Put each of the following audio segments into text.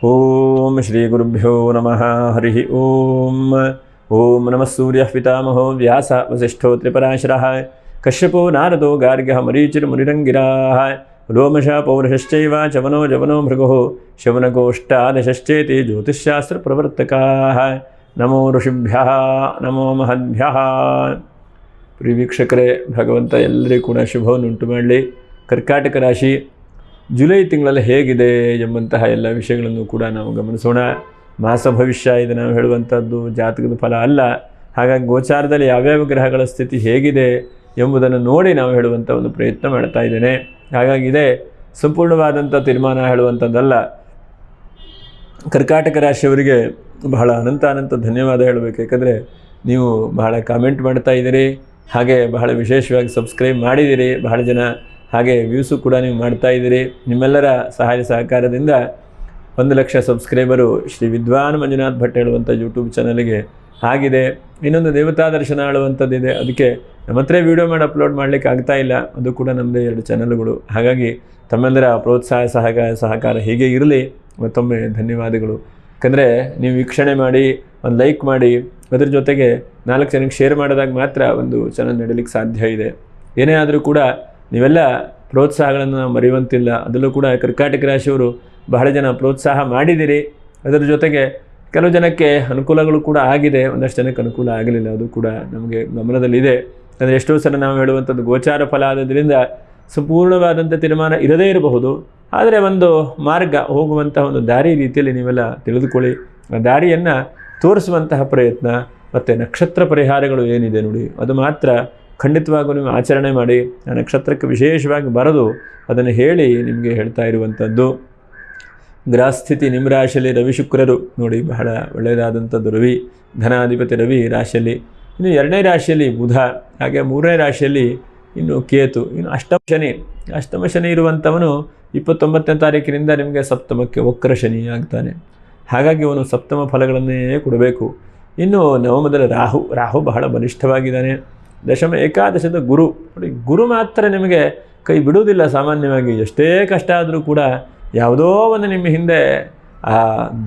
ಓಂ ಶ್ರೀ ಗುರುಭ್ಯೋ ನಮಃ ಹರಿ ಓಂ. ಓಂ ನಮಃ ಸೂರ್ಯಃ ಪಿತಾಮಹೋ ವ್ಯಾಸ ವಸಿಷ್ಠೋ ತ್ರಿಪರಾಶರಃ ಕಶ್ಯಪೋ ನಾರದೋ ಗಾರ್ಗ್ಯಃ ಮರೀಚಿರ್ಮುನಿರಂಗಿರಾಃ ರೋಮಶಃ ಪೌರುಷಶ್ಚೈವ ಚವನೋ ಜವನೋ ಭೃಗುಃ ಶವನಗೋಷ್ಠಾದಶಶ್ಚೇತಿ ಜ್ಯೋತಿಷ್ಶಾಸ್ತ್ರಪ್ರವರ್ತಕಾಃ. ನಮೋ ಋಷಿಭ್ಯಃ ನಮೋ ಮಹದ್ಭ್ಯಃ. ಪ್ರಿಯ ವೀಕ್ಷಕರೇ, ಭಗವಂತ ಎಲ್ಲರಿಗೂ ಕೂಡ ಶುಭವನ್ನು ಉಂಟು ಮಾಡಲಿ. ಕರ್ಕಾಟಕ ರಾಶಿ ಜುಲೈ ತಿಂಗಳಲ್ಲಿ ಹೇಗಿದೆ ಎಂಬಂತಹ ಎಲ್ಲ ವಿಷಯಗಳನ್ನು ಕೂಡ ನಾವು ಗಮನಿಸೋಣ. ಮಾಸ ಭವಿಷ್ಯ ಇದು ನಾವು ಹೇಳುವಂಥದ್ದು ಜಾತಕದ ಫಲ ಅಲ್ಲ. ಹಾಗಾಗಿ ಗೋಚಾರದಲ್ಲಿ ಯಾವ್ಯಾವ ಗ್ರಹಗಳ ಸ್ಥಿತಿ ಹೇಗಿದೆ ಎಂಬುದನ್ನು ನೋಡಿ ನಾವು ಹೇಳುವಂಥ ಒಂದು ಪ್ರಯತ್ನ ಮಾಡ್ತಾ ಇದ್ದೇನೆ. ಹಾಗಾಗಿ ಇದೇ ಸಂಪೂರ್ಣವಾದಂಥ ತೀರ್ಮಾನ ಹೇಳುವಂಥದ್ದಲ್ಲ. ಕರ್ಕಾಟಕ ರಾಶಿಯವರಿಗೆ ಬಹಳ ಅನಂತ ಧನ್ಯವಾದ ಹೇಳಬೇಕು. ಯಾಕಂದರೆ ನೀವು ಬಹಳ ಕಾಮೆಂಟ್ ಮಾಡ್ತಾ ಇದ್ದೀರಿ, ಹಾಗೆ ಬಹಳ ವಿಶೇಷವಾಗಿ ಸಬ್ಸ್ಕ್ರೈಬ್ ಮಾಡಿದ್ದೀರಿ. ಬಹಳ ಜನ ಹಾಗೆ ವ್ಯೂಸು ಕೂಡ ನೀವು ಮಾಡ್ತಾ ಇದ್ದೀರಿ. ನಿಮ್ಮೆಲ್ಲರ ಸಹಾಯ ಸಹಕಾರದಿಂದ 1,00,000 ಸಬ್ಸ್ಕ್ರೈಬರು ಶ್ರೀ ವಿದ್ವಾನ್ ಮಂಜುನಾಥ್ ಭಟ್ ಹೇಳುವಂಥ ಯೂಟ್ಯೂಬ್ ಚಾನಲ್ಗೆ ಆಗಿದೆ. ಇನ್ನೊಂದು ದೇವತಾ ದರ್ಶನ ಹೇಳುವಂಥದ್ದಿದೆ, ಅದಕ್ಕೆ ನಮ್ಮ ಹತ್ರ ವೀಡಿಯೋ ಮಾಡಿ ಅಪ್ಲೋಡ್ ಮಾಡಲಿಕ್ಕೆ ಆಗ್ತಾ ಇಲ್ಲ. ಅದು ಕೂಡ ನಮ್ಮದೇ 2 ಚಾನಲ್ಗಳು. ಹಾಗಾಗಿ ತಮ್ಮೆಲ್ಲರ ಪ್ರೋತ್ಸಾಹ ಸಹಕಾರ ಹೀಗೆ ಇರಲಿ. ಮತ್ತೊಮ್ಮೆ ಧನ್ಯವಾದಗಳು. ಯಾಕಂದರೆ ನೀವು ವೀಕ್ಷಣೆ ಮಾಡಿ, ಒಂದು ಲೈಕ್ ಮಾಡಿ, ಅದರ ಜೊತೆಗೆ 4 ಜನಕ್ಕೆ ಶೇರ್ ಮಾಡಿದಾಗ ಮಾತ್ರ ಒಂದು ಚಾನಲ್ ನಡೀಲಿಕ್ಕೆ ಸಾಧ್ಯ ಇದೆ. ಏನೇ ಆದರೂ ಕೂಡ ನೀವೆಲ್ಲ ಪ್ರೋತ್ಸಾಹಗಳನ್ನು ನಾವು ಮರೆಯುವಂತಿಲ್ಲ. ಅದರಲ್ಲೂ ಕೂಡ ಕರ್ಕಾಟಕ ರಾಶಿಯವರು ಬಹಳ ಜನ ಪ್ರೋತ್ಸಾಹ ಮಾಡಿದ್ದೀರಿ. ಅದರ ಜೊತೆಗೆ ಕೆಲವು ಜನಕ್ಕೆ ಅನುಕೂಲಗಳು ಕೂಡ ಆಗಿದೆ, ಒಂದಷ್ಟು ಜನಕ್ಕೆ ಅನುಕೂಲ ಆಗಲಿಲ್ಲ. ಅದು ಕೂಡ ನಮಗೆ ಗಮನದಲ್ಲಿದೆ. ಅಂದರೆ ಎಷ್ಟೋ ಸಲ ನಾವು ಹೇಳುವಂಥದ್ದು ಗೋಚಾರ ಫಲ ಆದದ್ರಿಂದ ಸಂಪೂರ್ಣವಾದಂಥ ತೀರ್ಮಾನ ಇರದೇ ಇರಬಹುದು. ಆದರೆ ಒಂದು ಮಾರ್ಗ, ಹೋಗುವಂಥ ಒಂದು ದಾರಿ ರೀತಿಯಲ್ಲಿ ನೀವೆಲ್ಲ ತಿಳಿದುಕೊಳ್ಳಿ. ಆ ದಾರಿಯನ್ನು ತೋರಿಸುವಂತಹ ಪ್ರಯತ್ನ ಮತ್ತು ನಕ್ಷತ್ರ ಪರಿಹಾರಗಳು ಏನಿದೆ ನೋಡಿ, ಅದು ಮಾತ್ರ ಖಂಡಿತವಾಗೂ ನೀವು ಆಚರಣೆ ಮಾಡಿ. ಆ ನಕ್ಷತ್ರಕ್ಕೆ ವಿಶೇಷವಾಗಿ ಬರೆದು ಅದನ್ನು ಹೇಳಿ ನಿಮಗೆ ಹೇಳ್ತಾ ಇರುವಂಥದ್ದು. ಗ್ರಹಸ್ಥಿತಿ ನಿಮ್ಮ ರಾಶಿಯಲ್ಲಿ ರವಿ ಶುಕ್ರರು ನೋಡಿ, ಬಹಳ ಒಳ್ಳೆಯದಾದಂಥದ್ದು. ರವಿ ಧನಾಧಿಪತಿ ರವಿ ರಾಶಿಯಲ್ಲಿ. ಇನ್ನು 2ನೇ ರಾಶಿಯಲ್ಲಿ ಬುಧ, ಹಾಗೆ 3ನೇ ರಾಶಿಯಲ್ಲಿ ಇನ್ನು ಕೇತು, ಇನ್ನು ಅಷ್ಟಮ ಶನಿ ಇರುವಂಥವನು 29ನೇ ತಾರೀಕಿನಿಂದ ನಿಮಗೆ ಸಪ್ತಮಕ್ಕೆ ವಕ್ರ ಶನಿ ಆಗ್ತಾನೆ. ಹಾಗಾಗಿ ಅವನು ಸಪ್ತಮ ಫಲಗಳನ್ನೇ ಕೊಡಬೇಕು. ಇನ್ನು ನವಮದಲ್ಲಿ ರಾಹು ಬಹಳ ಬಲಿಷ್ಠವಾಗಿದ್ದಾನೆ. ದಶಮ ಏಕಾದಶದ ಗುರು ನೋಡಿ, ಗುರು ಮಾತ್ರ ನಿಮಗೆ ಕೈ ಬಿಡುವುದಿಲ್ಲ. ಸಾಮಾನ್ಯವಾಗಿ ಎಷ್ಟೇ ಕಷ್ಟ ಆದರೂ ಕೂಡ ಯಾವುದೋ ಒಂದು ನಿಮ್ಮ ಹಿಂದೆ ಆ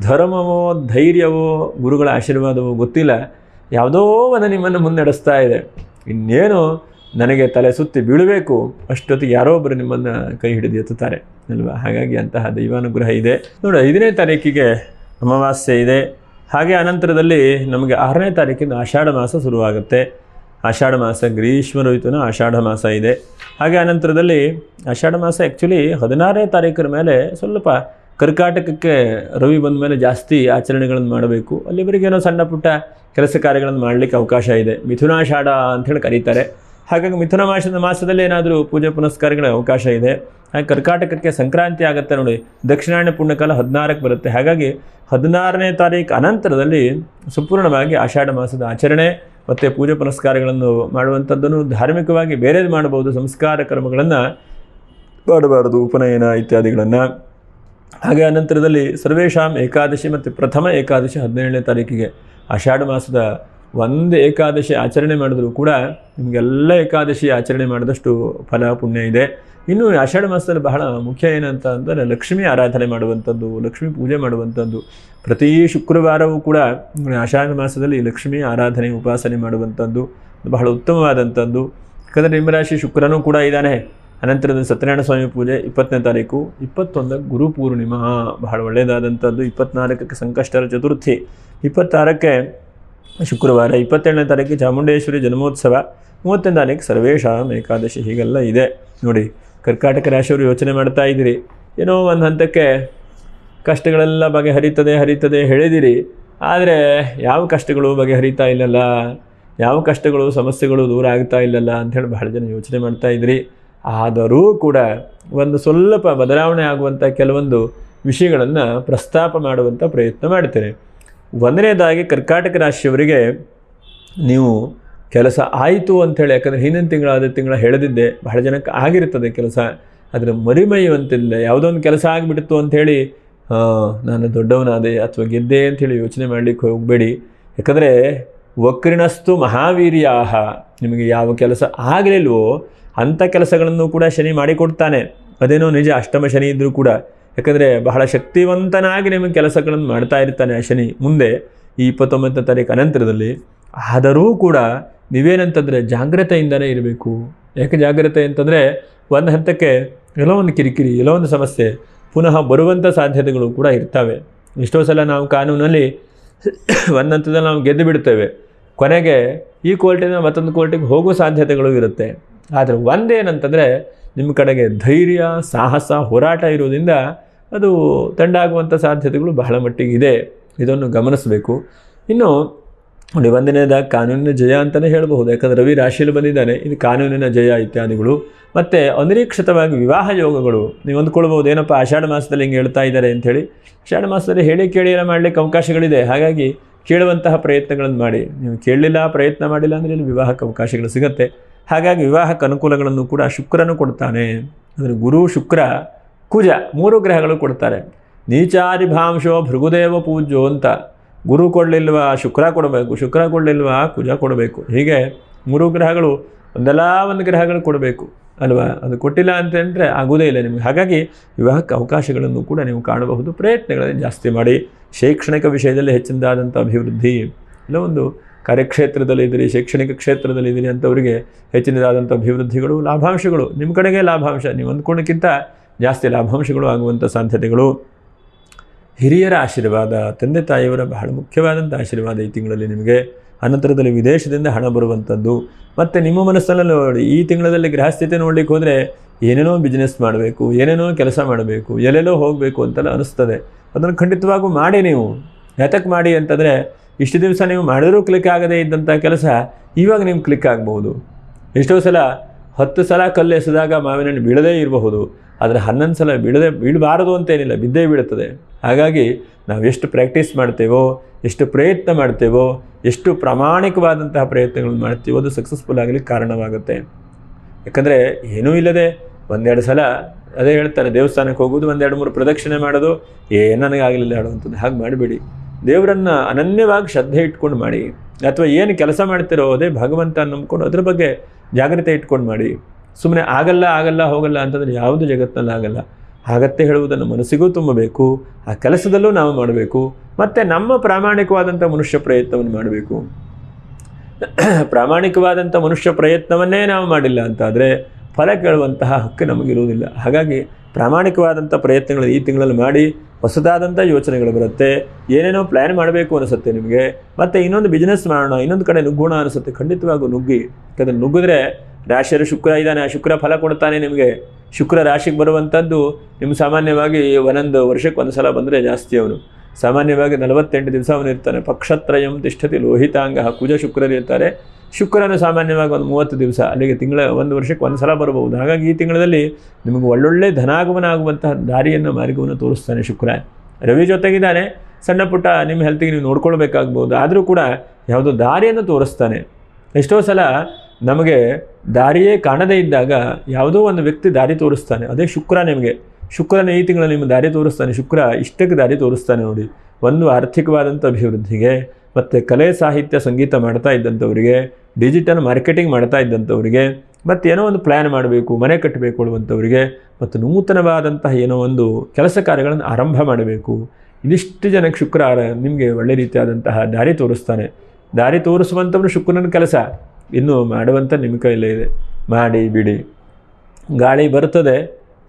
ಧರ್ಮವೋ ಧೈರ್ಯವೋ ಗುರುಗಳ ಆಶೀರ್ವಾದವೋ ಗೊತ್ತಿಲ್ಲ, ಯಾವುದೋ ಒಂದು ನಿಮ್ಮನ್ನು ಮುನ್ನಡೆಸ್ತಾ ಇದೆ. ಇನ್ನೇನು ನನಗೆ ತಲೆ ಸುತ್ತಿ ಬೀಳಬೇಕು ಅಷ್ಟೊತ್ತಿಗೆ ಯಾರೋ ಒಬ್ಬರು ನಿಮ್ಮನ್ನು ಕೈ ಹಿಡಿದು ಎತ್ತುತ್ತಾರೆ ಅಲ್ವಾ. ಹಾಗಾಗಿ ಅಂತಹ ದೈವಾನುಗ್ರಹ ಇದೆ ನೋಡಿ. 5ನೇ ತಾರೀಕಿಗೆ ಅಮಾವಾಸ್ಯೆ ಇದೆ. ಹಾಗೆ ಅನಂತರದಲ್ಲಿ ನಮಗೆ 6ನೇ ತಾರೀಕಿಂದ ಆಷಾಢ ಮಾಸ ಶುರುವಾಗುತ್ತೆ. ಆಷಾಢ ಮಾಸ ಗ್ರೀಷ್ಮ ಋತುವಿನ ಆಷಾಢ ಮಾಸ ಇದೆ. ಹಾಗೆ ಅನಂತರದಲ್ಲಿ ಆಷಾಢ ಮಾಸ ಆ್ಯಕ್ಚುಲಿ 16ನೇ ತಾರೀಕರ ಮೇಲೆ ಸ್ವಲ್ಪ ಕರ್ಕಾಟಕಕ್ಕೆ ರವಿ ಬಂದ ಮೇಲೆ ಜಾಸ್ತಿ ಆಚರಣೆಗಳನ್ನು ಮಾಡಬೇಕು. ಅಲ್ಲಿವರೆಗೇನೋ ಸಣ್ಣ ಪುಟ್ಟ ಕೆಲಸ ಕಾರ್ಯಗಳನ್ನು ಮಾಡಲಿಕ್ಕೆ ಅವಕಾಶ ಇದೆ. ಮಿಥುನಾಷಾಢ ಅಂಥೇಳಿ ಕರೀತಾರೆ. ಹಾಗಾಗಿ ಮಿಥುನ ಮಾಸದಲ್ಲಿ ಏನಾದರೂ ಪೂಜೆ ಪುನಸ್ಕಾರಗಳ ಅವಕಾಶ ಇದೆ. ಹಾಗೆ ಕರ್ಕಾಟಕಕ್ಕೆ ಸಂಕ್ರಾಂತಿ ಆಗುತ್ತೆ ನೋಡಿ, ದಕ್ಷಿಣಾಯಣ ಪುಣ್ಯಕಾಲ 16ಕ್ಕೆ ಬರುತ್ತೆ. ಹಾಗಾಗಿ 16ನೇ ತಾರೀಕು ಅನಂತರದಲ್ಲಿ ಸಂಪೂರ್ಣವಾಗಿ ಆಷಾಢ ಮಾಸದ ಆಚರಣೆ ಮತ್ತು ಪೂಜೆ ಪುನಸ್ಕಾರಗಳನ್ನು ಮಾಡುವಂಥದ್ದನ್ನು ಧಾರ್ಮಿಕವಾಗಿ ಬೇರೆದು ಮಾಡಬಹುದು. ಸಂಸ್ಕಾರ ಕರ್ಮಗಳನ್ನು ಮಾಡಬಾರದು, ಉಪನಯನ ಇತ್ಯಾದಿಗಳನ್ನು. ಹಾಗೆ ಅನಂತರದಲ್ಲಿ ಸರ್ವೇಶಾಂ ಏಕಾದಶಿ ಮತ್ತು ಪ್ರಥಮ ಏಕಾದಶಿ 17ನೇ ತಾರೀಕಿಗೆ. ಆಷಾಢ ಮಾಸದ ಒಂದು ಏಕಾದಶಿ ಆಚರಣೆ ಮಾಡಿದರೂ ಕೂಡ ನಿಮಗೆಲ್ಲ ಏಕಾದಶಿ ಆಚರಣೆ ಮಾಡಿದಷ್ಟು ಫಲ ಪುಣ್ಯ ಇದೆ. ಇನ್ನು ಆಷಾಢ ಮಾಸದಲ್ಲಿ ಬಹಳ ಮುಖ್ಯ ಏನಂತ ಅಂದರೆ ಲಕ್ಷ್ಮೀ ಆರಾಧನೆ ಮಾಡುವಂಥದ್ದು, ಲಕ್ಷ್ಮೀ ಪೂಜೆ ಮಾಡುವಂಥದ್ದು. ಪ್ರತಿ ಶುಕ್ರವಾರವೂ ಕೂಡ ಆಷಾಢ ಮಾಸದಲ್ಲಿ ಲಕ್ಷ್ಮೀ ಆರಾಧನೆ ಉಪಾಸನೆ ಮಾಡುವಂಥದ್ದು ಬಹಳ ಉತ್ತಮವಾದಂಥದ್ದು. ಯಾಕಂದರೆ ನಿಮ್ಮ ರಾಶಿ ಶುಕ್ರನೂ ಕೂಡ ಇದ್ದಾನೆ. ಅನಂತರದ ಸತ್ಯನಾರಾಯಣ ಸ್ವಾಮಿ ಪೂಜೆ 20ನೇ ತಾರೀಕು, 21ಕ್ಕೆ ಗುರು ಪೂರ್ಣಿಮಾ ಬಹಳ ಒಳ್ಳೆಯದಾದಂಥದ್ದು. 24ಕ್ಕೆ ಸಂಕಷ್ಟರ ಚತುರ್ಥಿ, 26ಕ್ಕೆ ಶುಕ್ರವಾರ, 27ನೇ ತಾರೀಕಿಗೆ ಚಾಮುಂಡೇಶ್ವರಿ ಜನ್ಮೋತ್ಸವ, 30ನೇ ತಾರೀಕು ಸರ್ವೇಶಾಂ ಏಕಾದಶಿ. ಹೀಗೆಲ್ಲ ಇದೆ ನೋಡಿ. ಕರ್ಕಾಟಕ ರಾಶಿಯವರು ಯೋಚನೆ ಮಾಡ್ತಾ ಇದ್ದೀರಿ, ಏನೋ ಒಂದು ಹಂತಕ್ಕೆ ಕಷ್ಟಗಳೆಲ್ಲ ಹರಿತದೆ ಹೇಳಿದಿರಿ. ಆದರೆ ಯಾವ ಕಷ್ಟಗಳು ಬಗೆಹರಿತಾ ಇಲ್ಲಲ್ಲ, ಯಾವ ಕಷ್ಟಗಳು ಸಮಸ್ಯೆಗಳು ದೂರ ಆಗ್ತಾ ಇಲ್ಲಲ್ಲ ಅಂಥೇಳಿ ಬಹಳ ಜನ ಯೋಚನೆ ಮಾಡ್ತಾ ಇದ್ರಿ. ಆದರೂ ಕೂಡ ಒಂದು ಸ್ವಲ್ಪ ಬದಲಾವಣೆ ಆಗುವಂಥ ಕೆಲವೊಂದು ವಿಷಯಗಳನ್ನು ಪ್ರಸ್ತಾಪ ಮಾಡುವಂಥ ಪ್ರಯತ್ನ ಮಾಡ್ತೇನೆ. 1ನೇದಾಗಿ ಕರ್ಕಾಟಕ ರಾಶಿಯವರಿಗೆ ನೀವು ಕೆಲಸ ಆಯಿತು ಅಂಥೇಳಿ, ಯಾಕಂದರೆ ಹಿಂದಿನ ತಿಂಗಳ ಹೇಳದಿದ್ದೆ ಬಹಳ ಜನಕ್ಕೆ ಆಗಿರ್ತದೆ ಕೆಲಸ. ಅದರ ಮರಿಮೈಯುವಂತಿಲ್ಲ. ಯಾವುದೋ ಒಂದು ಕೆಲಸ ಆಗಿಬಿಡ್ತು ಅಂಥೇಳಿ ನಾನು ದೊಡ್ಡವನಾದೆ ಅಥವಾ ಗೆದ್ದೆ ಅಂಥೇಳಿ ಯೋಚನೆ ಮಾಡಲಿಕ್ಕೆ ಹೋಗಬೇಡಿ. ಯಾಕಂದರೆ ವಕ್ರಿಣಸ್ತು ಮಹಾವೀರ್ಯಾಹ, ನಿಮಗೆ ಯಾವ ಕೆಲಸ ಆಗಲಿಲ್ವೋ ಅಂಥ ಕೆಲಸಗಳನ್ನು ಕೂಡ ಶನಿ ಮಾಡಿಕೊಡ್ತಾನೆ. ಅದೇನೋ ನಿಜ, ಅಷ್ಟಮ ಶನಿ ಇದ್ದರೂ ಕೂಡ ಯಾಕಂದರೆ ಬಹಳ ಶಕ್ತಿವಂತನಾಗಿ ನಿಮಗೆ ಕೆಲಸಗಳನ್ನು ಮಾಡ್ತಾ ಇರ್ತಾನೆ ಆ ಶನಿ ಮುಂದೆ ಈ 29ನೇ ತಾರೀಕು ಅನಂತರದಲ್ಲಿ. ಆದರೂ ಕೂಡ ನೀವೇನಂತಂದರೆ ಜಾಗ್ರತೆಯಿಂದಲೇ ಇರಬೇಕು. ಯಾಕೆ ಜಾಗ್ರತೆ ಅಂತಂದರೆ ಒಂದು ಹಂತಕ್ಕೆ ಎಲ್ಲೋ ಒಂದು ಕಿರಿಕಿರಿ, ಎಲ್ಲೋ ಒಂದು ಸಮಸ್ಯೆ ಪುನಃ ಬರುವಂಥ ಸಾಧ್ಯತೆಗಳು ಕೂಡ ಇರ್ತವೆ. ಎಷ್ಟೋ ಸಲ ನಾವು ಕಾನೂನಲ್ಲಿ ಒಂದು ಹಂತದಲ್ಲಿ ನಾವು ಗೆದ್ದು ಬಿಡ್ತೇವೆ, ಕೊನೆಗೆ ಈ ಕೋರ್ಟಿಂದ ಮತ್ತೊಂದು ಕೋರ್ಟಿಗೆ ಹೋಗೋ ಸಾಧ್ಯತೆಗಳು ಇರುತ್ತೆ. ಆದರೆ ಒಂದೇನಂತಂದರೆ ನಿಮ್ಮ ಕಡೆಗೆ ಧೈರ್ಯ, ಸಾಹಸ, ಹೋರಾಟ ಇರೋದ್ರಿಂದ ಅದು ತಂಡ ಆಗುವಂಥ ಸಾಧ್ಯತೆಗಳು ಬಹಳ ಮಟ್ಟಿಗೆ ಇದೆ. ಇದನ್ನು ಗಮನಿಸಬೇಕು. ಇನ್ನು ನೋಡಿ, ಒಂದನೇದಾಗಿ ಕಾನೂನಿನ ಜಯ ಅಂತಲೇ ಹೇಳಬಹುದು. ಯಾಕಂದರೆ ರವಿ ರಾಶಿಯಲ್ಲಿ ಬಂದಿದ್ದಾನೆ, ಇದು ಕಾನೂನಿನ ಜಯ ಇತ್ಯಾದಿಗಳು. ಮತ್ತು ಅನಿರೀಕ್ಷಿತವಾಗಿ ವಿವಾಹ ಯೋಗಗಳು ನೀವು ಅಂದ್ಕೊಳ್ಬೋದು, ಏನಪ್ಪ ಆಷಾಢ ಮಾಸದಲ್ಲಿ ಹಿಂಗೆ ಹೇಳ್ತಾ ಇದ್ದಾರೆ ಅಂಥೇಳಿ. ಆಷಾಢ ಮಾಸದಲ್ಲಿ ಹೇಳಿ ಕೇಳಿ ಎಲ್ಲ ಮಾಡಲಿಕ್ಕೆ ಅವಕಾಶಗಳಿದೆ. ಹಾಗಾಗಿ ಕೇಳುವಂತಹ ಪ್ರಯತ್ನಗಳನ್ನು ಮಾಡಿ. ನೀವು ಕೇಳಲಿಲ್ಲ, ಪ್ರಯತ್ನ ಮಾಡಿಲ್ಲ ಅಂದರೆ ಇಲ್ಲಿ ವಿವಾಹಕ್ಕೆ ಅವಕಾಶಗಳು ಸಿಗುತ್ತೆ. ಹಾಗಾಗಿ ವಿವಾಹಕ್ಕೆ ಅನುಕೂಲಗಳನ್ನು ಕೂಡ ಶುಕ್ರನು ಕೊಡ್ತಾನೆ. ಅಂದರೆ ಗುರು, ಶುಕ್ರ, ಕುಜ 3 ಗ್ರಹಗಳು ಕೊಡ್ತಾರೆ. ನೀಚಾದಿಭಾಂಶೋ ಭೃಗುದೇವ ಪೂಜ್ಯೋ ಅಂತ. ಗುರು ಕೊಡಲಿಲ್ವಾ ಶುಕ್ರ ಕೊಡಬೇಕು, ಶುಕ್ರ ಕೊಡಲಿಲ್ವಾ ಕುಜ ಕೊಡಬೇಕು. ಹೀಗೆ 3 ಗ್ರಹಗಳು ಒಂದಲ್ಲ ಒಂದು ಗ್ರಹಗಳು ಕೊಡಬೇಕು ಅಲ್ವಾ. ಅದು ಕೊಟ್ಟಿಲ್ಲ ಅಂತಂದರೆ ಆಗೋದೇ ಇಲ್ಲ ನಿಮಗೆ. ಹಾಗಾಗಿ ವಿವಾಹಕ್ಕೆ ಅವಕಾಶಗಳನ್ನು ಕೂಡ ನೀವು ಕಾಣಬಹುದು. ಪ್ರಯತ್ನಗಳನ್ನು ಜಾಸ್ತಿ ಮಾಡಿ. ಶೈಕ್ಷಣಿಕ ವಿಷಯದಲ್ಲಿ ಹೆಚ್ಚಿನದಾದಂಥ ಅಭಿವೃದ್ಧಿ, ಇಲ್ಲ ಒಂದು ಕಾರ್ಯಕ್ಷೇತ್ರದಲ್ಲಿದ್ದೀರಿ, ಶೈಕ್ಷಣಿಕ ಕ್ಷೇತ್ರದಲ್ಲಿದ್ದೀರಿ ಅಂಥವರಿಗೆ ಹೆಚ್ಚಿನದಾದಂಥ ಅಭಿವೃದ್ಧಿಗಳು, ಲಾಭಾಂಶಗಳು. ನಿಮ್ಮ ಕಡೆಗೆ ಲಾಭಾಂಶ, ನೀವು ಅಂದ್ಕೊಂಡಕ್ಕಿಂತ ಜಾಸ್ತಿ ಲಾಭಾಂಶಗಳು ಆಗುವಂಥ ಸಾಧ್ಯತೆಗಳು. ಹಿರಿಯರ ಆಶೀರ್ವಾದ, ತಂದೆ ತಾಯಿಯವರ ಬಹಳ ಮುಖ್ಯವಾದಂಥ ಆಶೀರ್ವಾದ ಈ ತಿಂಗಳಲ್ಲಿ ನಿಮಗೆ. ಅನಂತರದಲ್ಲಿ ವಿದೇಶದಿಂದ ಹಣ ಬರುವಂಥದ್ದು. ಮತ್ತು ನಿಮ್ಮ ಮನಸ್ಸಲ್ಲಿ ನೋಡಿ, ಈ ತಿಂಗಳಲ್ಲಿ ಗೃಹಸ್ಥಿತಿ ನೋಡಲಿಕ್ಕೆ ಹೋದರೆ ಏನೇನೋ ಬಿಸ್ನೆಸ್ ಮಾಡಬೇಕು, ಏನೇನೋ ಕೆಲಸ ಮಾಡಬೇಕು, ಎಲ್ಲೆಲ್ಲೋ ಹೋಗಬೇಕು ಅಂತೆಲ್ಲ ಅನಿಸ್ತದೆ. ಅದನ್ನು ಖಂಡಿತವಾಗೂ ಮಾಡಿ. ನೀವು ಯಾತಕ್ಕೆ ಮಾಡಿ ಅಂತಂದರೆ, ಇಷ್ಟು ದಿವಸ ನೀವು ಮಾಡಿದ್ರೂ ಕ್ಲಿಕ್ ಆಗದೇ ಇದ್ದಂಥ ಕೆಲಸ ಇವಾಗ ನಿಮ್ಗೆ ಕ್ಲಿಕ್ ಆಗ್ಬೋದು. ಎಷ್ಟೋ ಸಲ 10 ಸಲ ಕಲ್ಲು ಎಸೆದಾಗ ಮಾವಿನ ಹಣ್ಣು ಬೀಳದೇ ಇರಬಹುದು, ಆದರೆ 11 ಸಲ ಬೀಳಬಾರದು ಅಂತೇನಿಲ್ಲ, ಬಿದ್ದೇ ಬೀಳುತ್ತದೆ. ಹಾಗಾಗಿ ನಾವು ಎಷ್ಟು ಪ್ರಾಕ್ಟೀಸ್ ಮಾಡ್ತೇವೋ, ಎಷ್ಟು ಪ್ರಯತ್ನ ಮಾಡ್ತೇವೋ, ಎಷ್ಟು ಪ್ರಾಮಾಣಿಕವಾದಂತಹ ಪ್ರಯತ್ನಗಳನ್ನು ಮಾಡ್ತೀವೋ ಅದು ಸಕ್ಸಸ್ಫುಲ್ ಆಗಲಿಕ್ಕೆ ಕಾರಣವಾಗುತ್ತೆ. ಯಾಕಂದರೆ ಏನೂ ಇಲ್ಲದೆ 1-2 ಸಲ ಅದೇ ಹೇಳ್ತಾರೆ, ದೇವಸ್ಥಾನಕ್ಕೆ ಹೋಗೋದು, 1-2-3 ಪ್ರದಕ್ಷಿಣೆ ಮಾಡೋದು, ನನಗಾಗಲಿಲ್ಲ ಹೇಳುವಂಥದ್ದು. ಹಾಗೆ ಮಾಡಬೇಡಿ. ದೇವರನ್ನು ಅನನ್ಯವಾಗಿ ಶ್ರದ್ಧೆ ಇಟ್ಕೊಂಡು ಮಾಡಿ. ಅಥವಾ ಏನು ಕೆಲಸ ಮಾಡ್ತಿರೋ ಅದೇ ಭಗವಂತ ನಂಬ್ಕೊಂಡು ಅದ್ರ ಬಗ್ಗೆ ಜಾಗ್ರತೆ ಇಟ್ಕೊಂಡು ಮಾಡಿ. ಸುಮ್ಮನೆ ಆಗಲ್ಲ ಹೋಗಲ್ಲ ಅಂತಂದರೆ ಯಾವುದು ಜಗತ್ತಿನಲ್ಲಿ ಆಗಲ್ಲ. ಆಗತ್ತೆ ಹೇಳುವುದನ್ನು ಮನಸ್ಸಿಗೂ ತುಂಬಬೇಕು, ಆ ಕೆಲಸದಲ್ಲೂ ನಾವು ಮಾಡಬೇಕು. ಮತ್ತು ನಮ್ಮ ಪ್ರಾಮಾಣಿಕವಾದಂಥ ಮನುಷ್ಯ ಪ್ರಯತ್ನವನ್ನು ಮಾಡಬೇಕು. ಪ್ರಾಮಾಣಿಕವಾದಂಥ ಮನುಷ್ಯ ಪ್ರಯತ್ನವನ್ನೇ ನಾವು ಮಾಡಿಲ್ಲ ಅಂತಾದರೆ ಫಲ ಕೇಳುವಂತಹ ಹಕ್ಕು ನಮಗಿರುವುದಿಲ್ಲ. ಹಾಗಾಗಿ ಪ್ರಾಮಾಣಿಕವಾದಂಥ ಪ್ರಯತ್ನಗಳು ಈ ತಿಂಗಳಲ್ಲಿ ಮಾಡಿ. ಹೊಸದಾದಂಥ ಯೋಚನೆಗಳು ಬರುತ್ತೆ, ಏನೇನೋ ಪ್ಲ್ಯಾನ್ ಮಾಡಬೇಕು ಅನಿಸುತ್ತೆ ನಿಮಗೆ. ಮತ್ತು ಇನ್ನೊಂದು ಬಿಸ್ನೆಸ್ ಮಾಡೋಣ, ಇನ್ನೊಂದು ಕಡೆ ನುಗ್ಗೋಣ ಅನಿಸುತ್ತೆ. ಖಂಡಿತವಾಗೂ ನುಗ್ಗಿ. ಯಾಕಂದರೆ ನುಗ್ಗಿದ್ರೆ ರಾಶಿಯಲ್ಲಿ ಶುಕ್ರ ಇದ್ದಾನೆ, ಆ ಶುಕ್ರ ಫಲ ಕೊಡ್ತಾನೆ ನಿಮಗೆ. ಶುಕ್ರ ರಾಶಿಗೆ ಬರುವಂಥದ್ದು ನಿಮ್ಮ ಸಾಮಾನ್ಯವಾಗಿ ಒಂದೊಂದು ವರ್ಷಕ್ಕೆ ಒಂದು ಸಲ ಬಂದರೆ ಜಾಸ್ತಿ. ಅವನು ಸಾಮಾನ್ಯವಾಗಿ 48 ದಿವಸ ಅವನು ಇರ್ತಾನೆ. ಪಕ್ಷತ್ರಯಂ ತಿಷ್ಠತಿ ಲೋಹಿತಾಂಗ. ಕುಜ ಶುಕ್ರರು ಇರ್ತಾರೆ. ಶುಕ್ರನು ಸಾಮಾನ್ಯವಾಗಿ ಒಂದು 30 ದಿವಸ, ಅಲ್ಲಿಗೆ ಒಂದು ವರ್ಷಕ್ಕೆ ಒಂದು ಸಲ ಬರಬಹುದು. ಹಾಗಾಗಿ ಈ ತಿಂಗಳಲ್ಲಿ ನಿಮಗೆ ಒಳ್ಳೊಳ್ಳೆ ಧನಾಗಮನ ಆಗುವಂತಹ ದಾರಿಯನ್ನು, ಮಾರ್ಗವನ್ನು ತೋರಿಸ್ತಾನೆ ಶುಕ್ರ. ರವಿ ಜೊತೆಗಿದ್ದಾನೆ. ಸಣ್ಣ ಪುಟ್ಟ ನಿಮ್ಮ ಹೆಲ್ತಿಗೆ ನೀವು ನೋಡ್ಕೊಳ್ಬೇಕಾಗ್ಬೋದು. ಆದರೂ ಕೂಡ ಯಾವುದೋ ದಾರಿಯನ್ನು ತೋರಿಸ್ತಾನೆ. ಎಷ್ಟೋ ಸಲ ನಮಗೆ ದಾರಿಯೇ ಕಾಣದೇ ಇದ್ದಾಗ ಯಾವುದೋ ಒಂದು ವ್ಯಕ್ತಿ ದಾರಿ ತೋರಿಸ್ತಾನೆ. ಅದೇ ಶುಕ್ರ ನಿಮಗೆ. ಶುಕ್ರನ ಈ ತಿಂಗಳು ನಿಮ್ಮ ದಾರಿ ತೋರಿಸ್ತಾನೆ. ಶುಕ್ರ ಇಷ್ಟಕ್ಕೆ ದಾರಿ ತೋರಿಸ್ತಾನೆ ನೋಡಿ. ಒಂದು ಆರ್ಥಿಕವಾದಂಥ ಅಭಿವೃದ್ಧಿಗೆ, ಮತ್ತು ಕಲೆ, ಸಾಹಿತ್ಯ, ಸಂಗೀತ ಮಾಡ್ತಾ ಇದ್ದಂಥವರಿಗೆ, ಡಿಜಿಟಲ್ ಮಾರ್ಕೆಟಿಂಗ್ ಮಾಡ್ತಾ ಇದ್ದಂಥವರಿಗೆ, ಮತ್ತು ಏನೋ ಒಂದು ಪ್ಲ್ಯಾನ್ ಮಾಡಬೇಕು, ಮನೆ ಕಟ್ಟಬೇಕು ಅನ್ನುವಂಥವರಿಗೆ, ಮತ್ತು ನೂತನವಾದಂತಹ ಏನೋ ಒಂದು ಕೆಲಸ ಕಾರ್ಯಗಳನ್ನು ಆರಂಭ ಮಾಡಬೇಕು. ಇದಿಷ್ಟು ಜನಕ್ಕೆ ಶುಕ್ರ ನಿಮಗೆ ಒಳ್ಳೆ ರೀತಿಯಾದಂತಹ ದಾರಿ ತೋರಿಸ್ತಾನೆ. ದಾರಿ ತೋರಿಸುವಂಥವ್ರು ಶುಕ್ರನ ಕೆಲಸ. ಇನ್ನು ಮಾಡುವಂಥ ನಿಮ್ಮ ಕೈಲೇ ಇದೆ. ಮಾಡಿ ಬಿಡಿ. ಗಾಳಿ ಬರ್ತದೆ,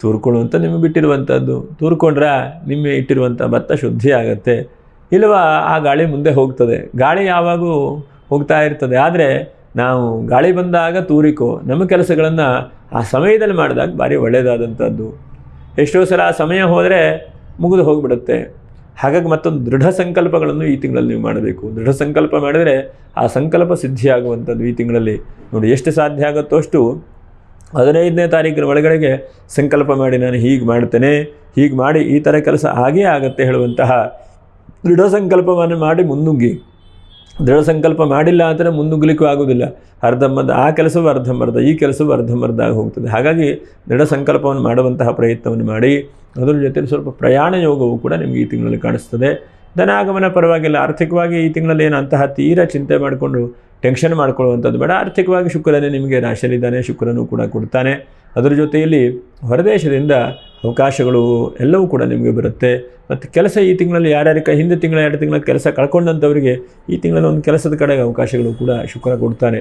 ತೂರ್ಕೊಳ್ಳುವಂಥ ನಿಮಗೆ ಬಿಟ್ಟಿರುವಂಥದ್ದು. ತೂರ್ಕೊಂಡ್ರೆ ನಿಮ್ಮ ಇಟ್ಟಿರುವಂಥ ಭತ್ತ ಶುದ್ಧಿ ಆಗುತ್ತೆ. ಇಲ್ವಾ ಆ ಗಾಳಿ ಮುಂದೆ ಹೋಗ್ತದೆ. ಗಾಳಿ ಯಾವಾಗೂ ಹೋಗ್ತಾ ಇರ್ತದೆ. ಆದರೆ ನಾವು ಗಾಳಿ ಬಂದಾಗ ತೂರಿಕೋ, ನಮ್ಮ ಕೆಲಸಗಳನ್ನು ಆ ಸಮಯದಲ್ಲಿ ಮಾಡಿದಾಗ ಭಾರಿ ಒಳ್ಳೆಯದಾದಂಥದ್ದು. ಎಷ್ಟೋ ಸಲ ಆ ಸಮಯ ಹೋದರೆ ಮುಗಿದು ಹೋಗಿಬಿಡುತ್ತೆ. ಹಾಗಾಗಿ ಮತ್ತೊಂದು ದೃಢ ಸಂಕಲ್ಪಗಳನ್ನು ಈ ತಿಂಗಳಲ್ಲಿ ನೀವು ಮಾಡಬೇಕು. ದೃಢ ಸಂಕಲ್ಪ ಮಾಡಿದರೆ ಆ ಸಂಕಲ್ಪ ಸಿದ್ಧಿಯಾಗುವಂಥದ್ದು ಈ ತಿಂಗಳಲ್ಲಿ. ನೋಡಿ, ಎಷ್ಟು ಸಾಧ್ಯ ಆಗುತ್ತೋ ಅಷ್ಟು 15ನೇ ತಾರೀಕಿನ ಒಳಗಡೆಗೆ ಸಂಕಲ್ಪ ಮಾಡಿ, ನಾನು ಹೀಗೆ ಮಾಡ್ತೇನೆ, ಹೀಗೆ ಮಾಡಿ ಈ ಥರ ಕೆಲಸ ಆಗೇ ಆಗುತ್ತೆ ಹೇಳುವಂತಹ ದೃಢ ಸಂಕಲ್ಪವನ್ನು ಮಾಡಿ ಮುನ್ನುಗ್ಗಿ. ದೃಢ ಸಂಕಲ್ಪ ಮಾಡಿಲ್ಲ ಅಂದರೆ ಮುನ್ನುಗ್ಗಲಿಕ್ಕೂ ಆಗೋದಿಲ್ಲ. ಅರ್ಧಂಬರ್ಧ ಆ ಕೆಲಸವೂ ಅರ್ಧಂಬರ್ಧ, ಈ ಕೆಲಸವೂ ಅರ್ಧಂಬರ್ಧ ಆಗಿ ಹೋಗ್ತದೆ. ಹಾಗಾಗಿ ದೃಢ ಸಂಕಲ್ಪವನ್ನು ಮಾಡುವಂತಹ ಪ್ರಯತ್ನವನ್ನು ಮಾಡಿ. ಅದರ ಜೊತೆಲಿ ಸ್ವಲ್ಪ ಪ್ರಯಾಣ ಯೋಗವು ಕೂಡ ನಿಮಗೆ ಈ ತಿಂಗಳಲ್ಲಿ ಕಾಣಿಸ್ತದೆ. ಧನಾಗಮನ ಪರವಾಗಿಲ್ಲ. ಆರ್ಥಿಕವಾಗಿ ಈ ತಿಂಗಳಲ್ಲಿ ಏನು ಅಂತಹ ತೀರಾ ಚಿಂತೆ ಮಾಡಿಕೊಂಡು ಟೆನ್ಷನ್ ಮಾಡ್ಕೊಳ್ಳುವಂಥದ್ದು ಬೇಡ. ಆರ್ಥಿಕವಾಗಿ ಶುಕ್ರನೇ ನಿಮಗೆ ರಾಶಿಯಲ್ಲಿದ್ದಾನೆ. ಶುಕ್ರನೂ ಕೂಡ ಕೊಡ್ತಾನೆ. ಅದರ ಜೊತೆಯಲ್ಲಿ ಹೊರದೇಶದಿಂದ ಅವಕಾಶಗಳು ಎಲ್ಲವೂ ಕೂಡ ನಿಮಗೆ ಬರುತ್ತೆ. ಮತ್ತು ಕೆಲಸ ಈ ತಿಂಗಳಲ್ಲಿ ಯಾರ್ಯಾರಿಗೆ ಹಿಂದೆ ತಿಂಗಳ 2 ತಿಂಗಳ ಕೆಲಸ ಕಳ್ಕೊಂಡಂಥವರಿಗೆ ಈ ತಿಂಗಳಲ್ಲಿ ಒಂದು ಕೆಲಸದ ಕಡೆಗೆ ಅವಕಾಶಗಳು ಕೂಡ ಶುಕ್ರ ಕೊಡ್ತಾನೆ.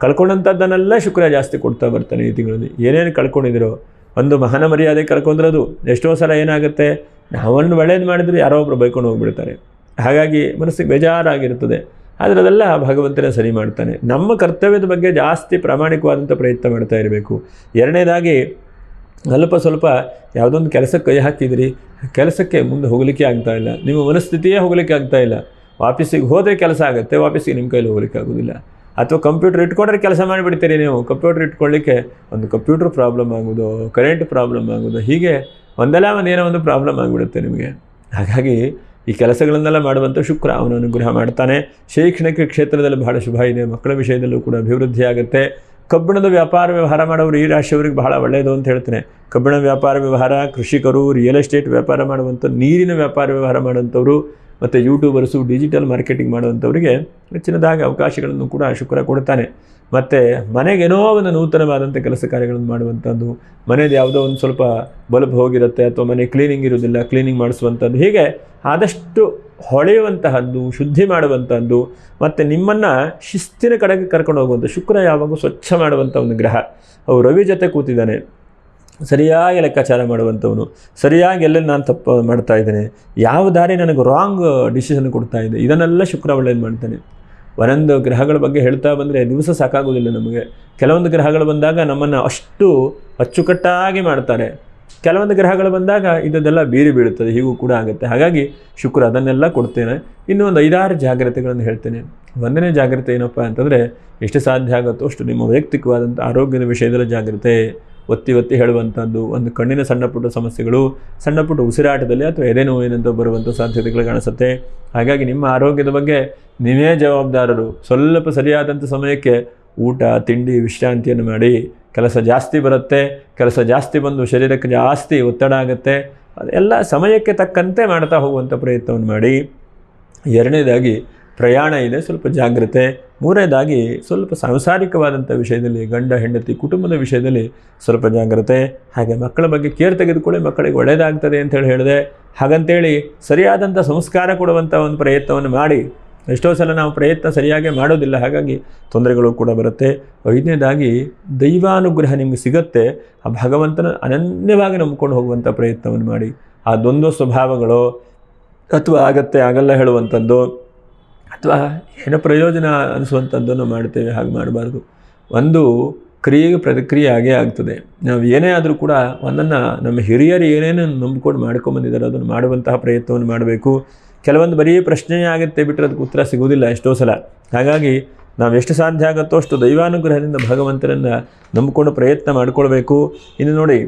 ಕಳ್ಕೊಂಡಂಥದ್ದನ್ನೆಲ್ಲ ಶುಕ್ರ ಜಾಸ್ತಿ ಕೊಡ್ತಾ ಬರ್ತಾನೆ ಈ ತಿಂಗಳಲ್ಲಿ. ಏನೇನು ಕಳ್ಕೊಂಡಿದ್ದೀರೋ, ಒಂದು ಮಹಾನ ಮರ್ಯಾದೆ ಕಳ್ಕೊಂಡ್ರದು ಎಷ್ಟೋ ಸಲ ಏನಾಗುತ್ತೆ, ನಾವನ್ನು ಒಳ್ಳೇದು ಮಾಡಿದರೆ ಯಾರೋ ಒಬ್ಬರು ಬೈಕೊಂಡು ಹೋಗ್ಬಿಡ್ತಾರೆ. ಹಾಗಾಗಿ ಮನಸ್ಸಿಗೆ ಬೇಜಾರಾಗಿರ್ತದೆ. ಆದರೆ ಅದೆಲ್ಲ ಭಗವಂತನೇ ಸರಿ ಮಾಡ್ತಾನೆ. ನಮ್ಮ ಕರ್ತವ್ಯದ ಬಗ್ಗೆ ಜಾಸ್ತಿ ಪ್ರಾಮಾಣಿಕವಾದಂಥ ಪ್ರಯತ್ನ ಮಾಡ್ತಾ ಇರಬೇಕು. ಎರಡನೇದಾಗಿ ಅಲ್ಪ ಸ್ವಲ್ಪ ಯಾವುದೊಂದು ಕೆಲಸಕ್ಕೆ ಕೈ ಹಾಕಿದಿರಿ, ಕೆಲಸಕ್ಕೆ ಮುಂದೆ ಹೋಗಲಿಕ್ಕೆ ಆಗ್ತಾಯಿಲ್ಲ, ನಿಮ್ಮ ಮನಸ್ಥಿತಿಯೇ ಹೋಗಲಿಕ್ಕೆ ಆಗ್ತಾಯಿಲ್ಲ. ಆಫೀಸಿಗೆ ಹೋದರೆ ಕೆಲಸ ಆಗುತ್ತೆ, ಆಫೀಸಿಗೆ ನಿಮ್ಮ ಕೈಲಿ ಹೋಗ್ಲಿಕ್ಕೆ ಆಗೋದಿಲ್ಲ. ಅಥವಾ ಕಂಪ್ಯೂಟರ್ ಇಟ್ಕೊಂಡ್ರೆ ಕೆಲಸ ಮಾಡಿಬಿಡ್ತೀರಿ ನೀವು. ಕಂಪ್ಯೂಟರ್ ಇಟ್ಕೊಳ್ಳಿಕ್ಕೆ ಒಂದು ಕಂಪ್ಯೂಟರ್ ಪ್ರಾಬ್ಲಮ್ ಆಗೋದು, ಕರೆಂಟ್ ಪ್ರಾಬ್ಲಮ್ ಆಗೋದು, ಹೀಗೆ ಒಂದಲ್ಲ ಏನೋ ಒಂದು ಪ್ರಾಬ್ಲಮ್ ಆಗಿಬಿಡುತ್ತೆ ನಿಮಗೆ. ಹಾಗಾಗಿ ಈ ಕೆಲಸಗಳನ್ನೆಲ್ಲ ಮಾಡುವಂಥ ಶುಕ್ರ ಅವನು ಅನುಗ್ರಹ ಮಾಡ್ತಾನೆ. ಶೈಕ್ಷಣಿಕ ಕ್ಷೇತ್ರದಲ್ಲಿ ಬಹಳ ಶುಭ ಇದೆ. ಮಕ್ಕಳ ವಿಷಯದಲ್ಲೂ ಕೂಡ ಅಭಿವೃದ್ಧಿ ಆಗುತ್ತೆ. ಕಬ್ಬಿಣದ ವ್ಯಾಪಾರ ವ್ಯವಹಾರ ಮಾಡೋರು ಈ ರಾಶಿಯವರಿಗೆ ಬಹಳ ಒಳ್ಳೆಯದು ಅಂತ ಹೇಳ್ತೇನೆ. ಕಬ್ಬಿಣ ವ್ಯಾಪಾರ ವ್ಯವಹಾರ, ಕೃಷಿಕರು, ರಿಯಲ್ ಎಸ್ಟೇಟ್ ವ್ಯಾಪಾರ ಮಾಡುವಂಥ, ನೀರಿನ ವ್ಯಾಪಾರ ವ್ಯವಹಾರ ಮಾಡುವಂಥವ್ರು, ಮತ್ತು ಯೂಟ್ಯೂಬರ್ಸು, ಡಿಜಿಟಲ್ ಮಾರ್ಕೆಟಿಂಗ್ ಮಾಡುವಂಥವರಿಗೆ ಹೆಚ್ಚಿನದಾಗಿ ಅವಕಾಶಗಳನ್ನು ಕೂಡ ಶುಕ್ರ ಕೊಡ್ತಾನೆ. ಮತ್ತು ಮನೆಗೇನೋ ಒಂದು ನೂತನವಾದಂಥ ಕೆಲಸ ಕಾರ್ಯಗಳನ್ನು ಮಾಡುವಂಥದ್ದು, ಮನೆಯದು ಯಾವುದೋ ಒಂದು ಸ್ವಲ್ಪ ಬಲ್ಬ್ ಹೋಗಿರುತ್ತೆ ಅಥವಾ ಮನೆ ಕ್ಲೀನಿಂಗ್ ಇರೋದಿಲ್ಲ, ಕ್ಲೀನಿಂಗ್ ಮಾಡಿಸುವಂಥದ್ದು, ಹೀಗೆ ಆದಷ್ಟು ಹೊಳೆಯುವಂತಹದ್ದು, ಶುದ್ಧಿ ಮಾಡುವಂಥದ್ದು, ಮತ್ತು ನಿಮ್ಮನ್ನು ಶಿಸ್ತಿನ ಕಡೆಗೆ ಕರ್ಕೊಂಡು ಹೋಗುವಂಥ ಶುಕ್ರ ಯಾವಾಗೂ ಸ್ವಚ್ಛ ಮಾಡುವಂಥ ಒಂದು ಗ್ರಹ. ಅವು ರವಿ ಜೊತೆ ಕೂತಿದ್ದಾನೆ. ಸರಿಯಾಗಿ ಲೆಕ್ಕಾಚಾರ ಮಾಡುವಂಥವನು, ಸರಿಯಾಗಿ ಎಲ್ಲೆಲ್ಲಿ ನಾನು ತಪ್ಪು ಮಾಡ್ತಾ ಇದ್ದೇನೆ, ಯಾವ ದಾರಿ ನನಗೆ ರಾಂಗ್ ಡಿಸಿಷನ್ ಕೊಡ್ತಾ ಇದೆ, ಇದನ್ನೆಲ್ಲ ಶುಕ್ರ ಒಳ್ಳೇದು ಮಾಡ್ತಾನೆ. ಒಂದೊಂದು ಗ್ರಹಗಳ ಬಗ್ಗೆ ಹೇಳ್ತಾ ಬಂದರೆ ದಿವಸ ಸಾಕಾಗೋದಿಲ್ಲ ನಮಗೆ. ಕೆಲವೊಂದು ಗ್ರಹಗಳು ಬಂದಾಗ ನಮ್ಮನ್ನು ಅಷ್ಟು ಅಚ್ಚುಕಟ್ಟಾಗಿ ಮಾಡ್ತಾರೆ, ಕೆಲವೊಂದು ಗ್ರಹಗಳು ಬಂದಾಗ ಇದೆಲ್ಲ ಬೀರಿ ಬೀಳುತ್ತದೆ, ಹೀಗೂ ಕೂಡ ಆಗುತ್ತೆ. ಹಾಗಾಗಿ ಶುಕ್ರ ಅದನ್ನೆಲ್ಲ ಕೊಡ್ತೇನೆ. ಇನ್ನೂ ಒಂದು 5-6 ಜಾಗ್ರತೆಗಳನ್ನು ಹೇಳ್ತೇನೆ. ಒಂದನೇ ಜಾಗ್ರತೆ ಏನಪ್ಪ ಅಂತಂದರೆ, ಎಷ್ಟು ಸಾಧ್ಯ ಆಗುತ್ತೋ ಅಷ್ಟು ನಿಮ್ಮ ವೈಯಕ್ತಿಕವಾದಂಥ ಆರೋಗ್ಯದ ವಿಷಯದಲ್ಲಿ ಜಾಗ್ರತೆ ಒತ್ತಿ ಹೇಳುವಂಥದ್ದು. ಒಂದು ಕಣ್ಣಿನ ಸಣ್ಣ ಪುಟ್ಟ ಸಮಸ್ಯೆಗಳು, ಸಣ್ಣ ಪುಟ್ಟ ಉಸಿರಾಟದಲ್ಲಿ ಅಥವಾ ಎದೆ ನೋವಿನಂತ ಬರುವಂಥ ಸಾಧ್ಯತೆಗಳು ಕಾಣಿಸುತ್ತೆ. ಹಾಗಾಗಿ ನಿಮ್ಮ ಆರೋಗ್ಯದ ಬಗ್ಗೆ ನೀವೇ ಜವಾಬ್ದಾರರು. ಸ್ವಲ್ಪ ಸರಿಯಾದಂಥ ಸಮಯಕ್ಕೆ ಊಟ, ತಿಂಡಿ, ವಿಶ್ರಾಂತಿಯನ್ನು ಮಾಡಿ. ಕೆಲಸ ಜಾಸ್ತಿ ಬರುತ್ತೆ, ಕೆಲಸ ಜಾಸ್ತಿ ಬಂದು ಶರೀರಕ್ಕೆ ಜಾಸ್ತಿ ಒತ್ತಡ ಆಗುತ್ತೆ, ಅದೆಲ್ಲ ಸಮಯಕ್ಕೆ ತಕ್ಕಂತೆ ಮಾಡ್ತಾ ಹೋಗುವಂಥ ಪ್ರಯತ್ನವನ್ನು ಮಾಡಿ. ಎರಡನೇದಾಗಿ ಪ್ರಯಾಣ ಇದೆ, ಸ್ವಲ್ಪ ಜಾಗ್ರತೆ. ಮೂರನೇದಾಗಿ ಸ್ವಲ್ಪ ಸಾಂಸಾರಿಕವಾದಂಥ ವಿಷಯದಲ್ಲಿ, ಗಂಡ ಹೆಂಡತಿ ಕುಟುಂಬದ ವಿಷಯದಲ್ಲಿ ಸ್ವಲ್ಪ ಜಾಗ್ರತೆ. ಹಾಗೆ ಮಕ್ಕಳ ಬಗ್ಗೆ ಕೇರ್ ತೆಗೆದುಕೊಳ್ಳಿ, ಮಕ್ಕಳಿಗೆ ಒಳ್ಳೆಯದಾಗ್ತದೆ ಅಂತೇಳಿ ಹೇಳಿದೆ. ಹಾಗಂತೇಳಿ ಸರಿಯಾದಂಥ ಸಂಸ್ಕಾರ ಕೊಡುವಂಥ ಒಂದು ಪ್ರಯತ್ನವನ್ನು ಮಾಡಿ. ಎಷ್ಟೋ ಸಲ ನಾವು ಪ್ರಯತ್ನ ಸರಿಯಾಗಿ ಮಾಡೋದಿಲ್ಲ, ಹಾಗಾಗಿ ತೊಂದರೆಗಳು ಕೂಡ ಬರುತ್ತೆ. ಐದನೇದಾಗಿ ದೈವಾನುಗ್ರಹ ನಿಮಗೆ ಸಿಗುತ್ತೆ. ಆ ಭಗವಂತನ ಅನನ್ಯವಾಗಿ ನಂಬಿಕೊಂಡು ಹೋಗುವಂಥ ಪ್ರಯತ್ನವನ್ನು ಮಾಡಿ. ಆ ದ್ವಂದ್ವ ಸ್ವಭಾವಗಳು ಅಥವಾ ಆಗಲ್ಲ ಹೇಳುವಂಥದ್ದು ಅಥವಾ ಏನೋ ಪ್ರಯೋಜನ ಅನಿಸುವಂಥದ್ದನ್ನು ಮಾಡ್ತೇವೆ, ಹಾಗೆ ಮಾಡಬಾರ್ದು. ಒಂದು ಕ್ರಿಯೆಗೆ ಪ್ರತಿಕ್ರಿಯೆ ಆಗೇ ಆಗ್ತದೆ. ನಾವು ಏನೇ ಆದರೂ ಕೂಡ ಒಂದನ್ನು ನಮ್ಮ ಹಿರಿಯರು ಏನೇನು ನಂಬಿಕೊಂಡು ಮಾಡ್ಕೊಂಬಂದಿದ್ದಾರೆ ಅದನ್ನು ಮಾಡುವಂತಹ ಪ್ರಯತ್ನವನ್ನು ಮಾಡಬೇಕು. ಕೆಲವೊಂದು ಬರೀ ಪ್ರಶ್ನೆಯೇ ಆಗುತ್ತೆ ಬಿಟ್ಟರೆ ಅದಕ್ಕೆ ಉತ್ತರ ಸಿಗೋದಿಲ್ಲ ಎಷ್ಟೋ ಸಲ. ಹಾಗಾಗಿ ನಾವು ಎಷ್ಟು ಸಾಧ್ಯ ಆಗುತ್ತೋ ಅಷ್ಟು ದೈವಾನುಗ್ರಹದಿಂದ ಭಗವಂತನನ್ನು ನಂಬಿಕೊಂಡು ಪ್ರಯತ್ನ ಮಾಡಿಕೊಳ್ಬೇಕು. ಇನ್ನು ನೋಡಿ,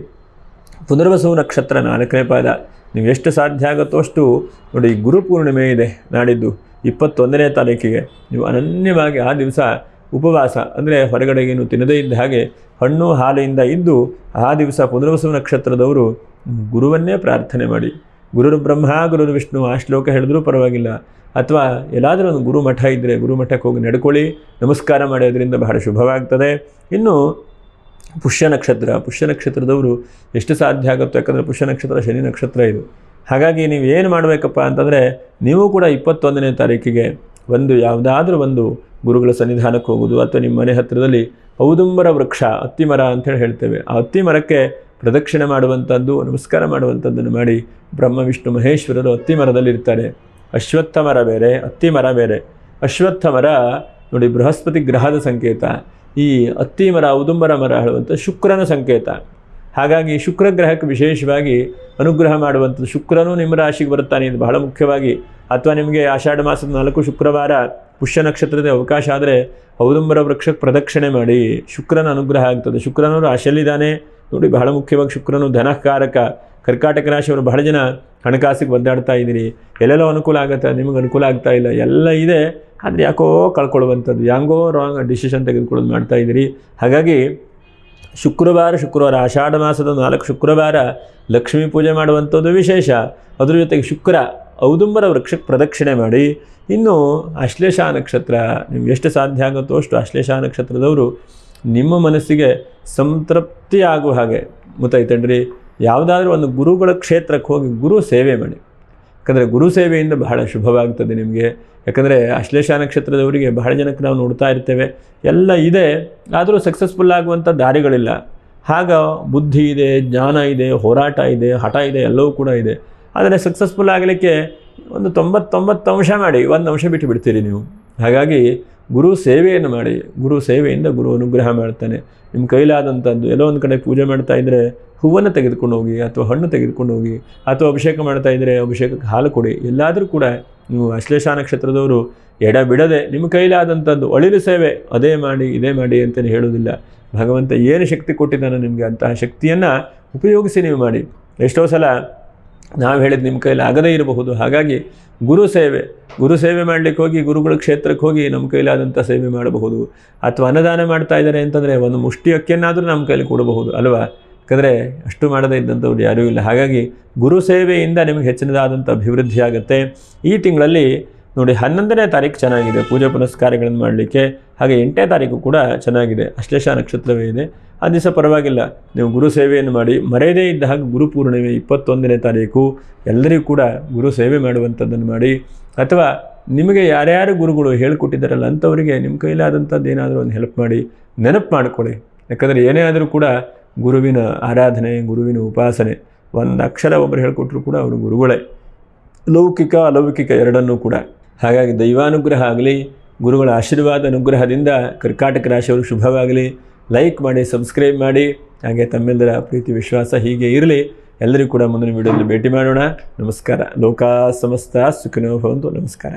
ಪುನರ್ವಸು ನಕ್ಷತ್ರ 4ನೇ ಪಾದ. ನೀವು ಎಷ್ಟು ಸಾಧ್ಯ ಆಗುತ್ತೋ ಅಷ್ಟು ನೋಡಿ, ಗುರುಪೂರ್ಣಿಮೆ ಇದೆ ನಾಡಿದ್ದು 21ನೇ ತಾರೀಕಿಗೆ. ನೀವು ಅನನ್ಯವಾಗಿ ಆ ದಿವಸ ಉಪವಾಸ, ಅಂದರೆ ಹೊರಗಡೆಗೇನು ತಿನ್ನದೇ ಇದ್ದ ಹಾಗೆ ಹಣ್ಣು ಹಾಲಿಂದ ಇದ್ದು ಆ ದಿವಸ ಪುನರ್ವಸು ನಕ್ಷತ್ರದವರು ಗುರುವನ್ನೇ ಪ್ರಾರ್ಥನೆ ಮಾಡಿ. ಗುರುರು ಬ್ರಹ್ಮ ಗುರುರು ವಿಷ್ಣು ಆ ಶ್ಲೋಕ ಹೇಳಿದ್ರೂ ಪರವಾಗಿಲ್ಲ. ಅಥವಾ ಎಲ್ಲಾದರೂ ಒಂದು ಗುರುಮಠ ಇದ್ದರೆ ಗುರುಮಠಕ್ಕೆ ಹೋಗಿ ನಡ್ಕೊಳ್ಳಿ, ನಮಸ್ಕಾರ ಮಾಡೋದ್ರಿಂದ ಬಹಳ ಶುಭವಾಗ್ತದೆ. ಇನ್ನು ಪುಷ್ಯ ನಕ್ಷತ್ರದವರು ಎಷ್ಟು ಸಾಧ್ಯ ಆಗುತ್ತೋ, ಯಾಕಂದರೆ ಪುಷ್ಯ ನಕ್ಷತ್ರ ಶನಿ ನಕ್ಷತ್ರ ಇದು. ಹಾಗಾಗಿ ನೀವು ಏನು ಮಾಡಬೇಕಪ್ಪ ಅಂತಂದರೆ, ನೀವು ಕೂಡ 21ನೇ ತಾರೀಕಿಗೆ ಯಾವುದಾದ್ರೂ ಒಂದು ಗುರುಗಳ ಸನ್ನಿಧಾನಕ್ಕೆ ಹೋಗೋದು, ಅಥವಾ ನಿಮ್ಮ ಮನೆ ಹತ್ತಿರದಲ್ಲಿ ಔದುಂಬರ ವೃಕ್ಷ, ಅತ್ತಿ ಮರ ಅಂಥೇಳಿ ಹೇಳ್ತೇವೆ, ಆ ಅತ್ತಿ ಮರಕ್ಕೆ ಪ್ರದಕ್ಷಿಣೆ ಮಾಡುವಂಥದ್ದು, ನಮಸ್ಕಾರ ಮಾಡುವಂಥದ್ದನ್ನು ಮಾಡಿ. ಬ್ರಹ್ಮ ವಿಷ್ಣು ಮಹೇಶ್ವರರು ಅತ್ತಿ ಮರದಲ್ಲಿರ್ತಾರೆ. ಅಶ್ವತ್ಥ ಮರ ಬೇರೆ, ಅತ್ತಿ ಮರ ಬೇರೆ. ಅಶ್ವತ್ಥ ಮರ ನೋಡಿ ಬೃಹಸ್ಪತಿ ಗ್ರಹದ ಸಂಕೇತ. ಈ ಅತ್ತಿ ಮರ, ಔದುಂಬರ ಮರ ಹೇಳುವಂಥ ಶುಕ್ರನ ಸಂಕೇತ. ಹಾಗಾಗಿ ಶುಕ್ರ ಗ್ರಹಕ್ಕೆ ವಿಶೇಷವಾಗಿ ಅನುಗ್ರಹ ಮಾಡುವಂಥದ್ದು. ಶುಕ್ರನೂ ನಿಮ್ಮ ರಾಶಿಗೆ ಬರುತ್ತಾನೆ, ಇದು ಬಹಳ ಮುಖ್ಯವಾಗಿ. ಅಥವಾ ನಿಮಗೆ ಆಷಾಢ ಮಾಸದ 4 ಶುಕ್ರವಾರ ಪುಷ್ಯ ನಕ್ಷತ್ರದ ಅವಕಾಶ ಆದರೆ ಔದುಂಬರ ವೃಕ್ಷಕ್ಕೆ ಪ್ರದಕ್ಷಿಣೆ ಮಾಡಿ. ಶುಕ್ರನ ಅನುಗ್ರಹ ಆಗ್ತದೆ. ಶುಕ್ರನೂ ರಾಶಿಯಲ್ಲಿದ್ದಾನೆ ನೋಡಿ, ಬಹಳ ಮುಖ್ಯವಾಗಿ ಶುಕ್ರನು ಧನಕಾರಕ. ಕರ್ಕಾಟಕ ರಾಶಿಯವರು ಬಹಳ ಜನ ಹಣಕಾಸಿಗೆ ಒದ್ದಾಡ್ತಾ ಇದ್ದೀರಿ, ಎಲ್ಲೆಲ್ಲೋ ಅನುಕೂಲ ಆಗುತ್ತೆ, ನಿಮಗೆ ಅನುಕೂಲ ಆಗ್ತಾ ಇಲ್ಲ, ಎಲ್ಲ ಇದೆ, ಆದರೆ ಯಾಕೋ ಕಳ್ಕೊಳ್ಳುವಂಥದ್ದು, ಹೆಂಗೋ ರಾಂಗ್ ಡಿಸಿಷನ್ ತೆಗೆದುಕೊಳ್ಳೋದು ಮಾಡ್ತಾ ಇದ್ದೀರಿ. ಹಾಗಾಗಿ ಶುಕ್ರವಾರ ಆಷಾಢ ಮಾಸದ 4 ಶುಕ್ರವಾರ ಲಕ್ಷ್ಮೀ ಪೂಜೆ ಮಾಡುವಂಥದ್ದು ವಿಶೇಷ. ಅದ್ರ ಜೊತೆಗೆ ಶುಕ್ರ ಔದುಂಬರ ವೃಕ್ಷಕ್ಕೆ ಪ್ರದಕ್ಷಿಣೆ ಮಾಡಿ. ಇನ್ನು ಆಶ್ಲೇಷ ನಕ್ಷತ್ರ, ನೀವು ಎಷ್ಟು ಸಾಧ್ಯ ಆಗುತ್ತೋ ಅಷ್ಟು ಆಶ್ಲೇಷ ನಕ್ಷತ್ರದವರು ನಿಮ್ಮ ಮನಸ್ಸಿಗೆ ಸಂತೃಪ್ತಿ ಆಗುವ ಹಾಗೆ, ಗೊತ್ತಾಯ್ತೇನ್ರಿ, ಯಾವುದಾದ್ರೂ ಒಂದು ಗುರುಗಳ ಕ್ಷೇತ್ರಕ್ಕೆ ಹೋಗಿ ಗುರು ಸೇವೆ ಮಾಡಿ. ಯಾಕಂದರೆ ಗುರು ಸೇವೆಯಿಂದ ಬಹಳ ಶುಭವಾಗ್ತದೆ ನಿಮಗೆ. ಯಾಕಂದರೆ ಆಶ್ಲೇಷ ನಕ್ಷತ್ರದವರಿಗೆ ಬಹಳ ಜನಕ್ಕೆ ನಾವು ನೋಡ್ತಾ ಇರ್ತೇವೆ, ಎಲ್ಲ ಇದೆ, ಆದರೂ ಸಕ್ಸಸ್ಫುಲ್ ಆಗುವಂಥ ದಾರಿಗಳಿಲ್ಲ. ಆಗ ಬುದ್ಧಿ ಇದೆ, ಜ್ಞಾನ ಇದೆ, ಹೋರಾಟ ಇದೆ, ಹಠ ಇದೆ, ಎಲ್ಲವೂ ಕೂಡ ಇದೆ. ಆದರೆ ಸಕ್ಸಸ್ಫುಲ್ ಆಗಲಿಕ್ಕೆ ಒಂದು 99 ಅಂಶ ಮಾಡಿ, 1 ಅಂಶ ಬಿಟ್ಟು ಬಿಡ್ತೀರಿ ನೀವು. ಹಾಗಾಗಿ ಗುರು ಸೇವೆಯನ್ನು ಮಾಡಿ. ಗುರು ಸೇವೆಯಿಂದ ಗುರು ಅನುಗ್ರಹ ಮಾಡ್ತಾನೆ. ನಿಮ್ಮ ಕೈಲಾದಂಥದ್ದು ಎಲ್ಲೋ ಒಂದು ಕಡೆ ಪೂಜೆ ಮಾಡ್ತಾ ಇದ್ದರೆ ಹೂವನ್ನು ತೆಗೆದುಕೊಂಡು ಹೋಗಿ, ಅಥವಾ ಹಣ್ಣು ತೆಗೆದುಕೊಂಡು ಹೋಗಿ, ಅಥವಾ ಅಭಿಷೇಕ ಮಾಡ್ತಾ ಇದ್ದರೆ ಅಭಿಷೇಕಕ್ಕೆ ಹಾಲು ಕೊಡಿ. ಎಲ್ಲಾದರೂ ಕೂಡ ನೀವು ಆಶ್ಲೇಷ ನಕ್ಷತ್ರದವರು ಎಡ ಬಿಡದೆ ನಿಮ್ಮ ಕೈಲಾದಂಥದ್ದು ಒಳಿಲು ಸೇವೆ ಅದೇ ಮಾಡಿ ಇದೇ ಮಾಡಿ ಅಂತಲೇ ಹೇಳೋದಿಲ್ಲ. ಭಗವಂತ ಏನು ಶಕ್ತಿ ಕೊಟ್ಟಿದ್ದಾನೋ ನಿಮಗೆ, ಅಂತಹ ಶಕ್ತಿಯನ್ನು ಉಪಯೋಗಿಸಿ ನೀವು ಮಾಡಿ. ಎಷ್ಟೋ ಸಲ ನಾವು ಹೇಳಿದ್ದು ನಿಮ್ಮ ಕೈಲಿ ಆಗದೇ ಇರಬಹುದು. ಹಾಗಾಗಿ ಗುರು ಸೇವೆ ಮಾಡಲಿಕ್ಕೆ ಹೋಗಿ ಗುರುಗಳ ಕ್ಷೇತ್ರಕ್ಕೆ ಹೋಗಿ ನಮ್ಮ ಕೈಲಾದಂಥ ಸೇವೆ ಮಾಡಬಹುದು. ಅಥವಾ ಅನ್ನದಾನ ಮಾಡ್ತಾ ಇದ್ದಾರೆ ಅಂತಂದರೆ ಒಂದು ಮುಷ್ಟಿ ಅಕ್ಕಿಯನ್ನಾದರೂ ನಮ್ಮ ಕೈಲಿ ಕೊಡಬಹುದು ಅಲ್ವಾ. ಯಾಕಂದರೆ ಅಷ್ಟು ಮಾಡದೇ ಇದ್ದಂಥವ್ರು ಯಾರೂ ಇಲ್ಲ. ಹಾಗಾಗಿ ಗುರು ಸೇವೆಯಿಂದ ನಿಮಗೆ ಹೆಚ್ಚಿನದಾದಂಥ ಅಭಿವೃದ್ಧಿ ಆಗುತ್ತೆ. ಈ ತಿಂಗಳಲ್ಲಿ ನೋಡಿ 11ನೇ ತಾರೀಕು ಚೆನ್ನಾಗಿದೆ ಪೂಜೆ ಪುನಸ್ಕಾರಗಳನ್ನು ಮಾಡಲಿಕ್ಕೆ. ಹಾಗೆ 8ನೇ ತಾರೀಕು ಕೂಡ ಚೆನ್ನಾಗಿದೆ, ಆಶ್ಲೇಷ ನಕ್ಷತ್ರವೇ ಇದೆ. ಆ ದಿವಸ ಪರವಾಗಿಲ್ಲ, ನೀವು ಗುರು ಸೇವೆಯನ್ನು ಮಾಡಿ. ಮರೆಯದೇ ಇದ್ದ ಹಾಗೆ ಗುರುಪೂರ್ಣಿಮೆ 21ನೇ ತಾರೀಕು ಎಲ್ಲರಿಗೂ ಕೂಡ ಗುರು ಸೇವೆ ಮಾಡುವಂಥದ್ದನ್ನು ಮಾಡಿ. ಅಥವಾ ನಿಮಗೆ ಯಾರ್ಯಾರು ಗುರುಗಳು ಹೇಳಿಕೊಟ್ಟಿದ್ದಾರಲ್ಲ ಅಂಥವರಿಗೆ ನಿಮ್ಮ ಕೈಲಾದಂಥದ್ದು ಏನಾದರೂ ಒಂದು ಹೆಲ್ಪ್ ಮಾಡಿ, ನೆನಪು ಮಾಡಿಕೊಳ್ಳಿ. ಯಾಕಂದರೆ ಏನೇ ಆದರೂ ಕೂಡ ಗುರುವಿನ ಆರಾಧನೆ, ಗುರುವಿನ ಉಪಾಸನೆ, ಒಂದು ಅಕ್ಷರ ಒಬ್ಬರು ಹೇಳಿಕೊಟ್ರು ಕೂಡ ಅವರು ಗುರುಗಳೇ, ಲೌಕಿಕ ಅಲೌಕಿಕ ಎರಡನ್ನೂ ಕೂಡ. ಹಾಗಾಗಿ ದೈವಾನುಗ್ರಹ ಆಗಲಿ, ಗುರುಗಳ ಆಶೀರ್ವಾದ ಅನುಗ್ರಹದಿಂದ ಕರ್ಕಾಟಕ ರಾಶಿಯವರು ಶುಭವಾಗಲಿ. ಲೈಕ್ ಮಾಡಿ, ಸಬ್ಸ್ಕ್ರೈಬ್ ಮಾಡಿ. ಹಾಗೆ ತಮ್ಮೆಲ್ಲರ ಪ್ರೀತಿ ವಿಶ್ವಾಸ ಹೀಗೆ ಇರಲಿ. ಎಲ್ಲರಿಗೂ ಕೂಡ ಮುಂದಿನ ವಿಡಿಯೋದಲ್ಲಿ ಭೇಟಿ ಮಾಡೋಣ. ನಮಸ್ಕಾರ. ಲೋಕಾ ಸಮಸ್ತ ಸುಖಿನೋ ಭವಂತು. ನಮಸ್ಕಾರ.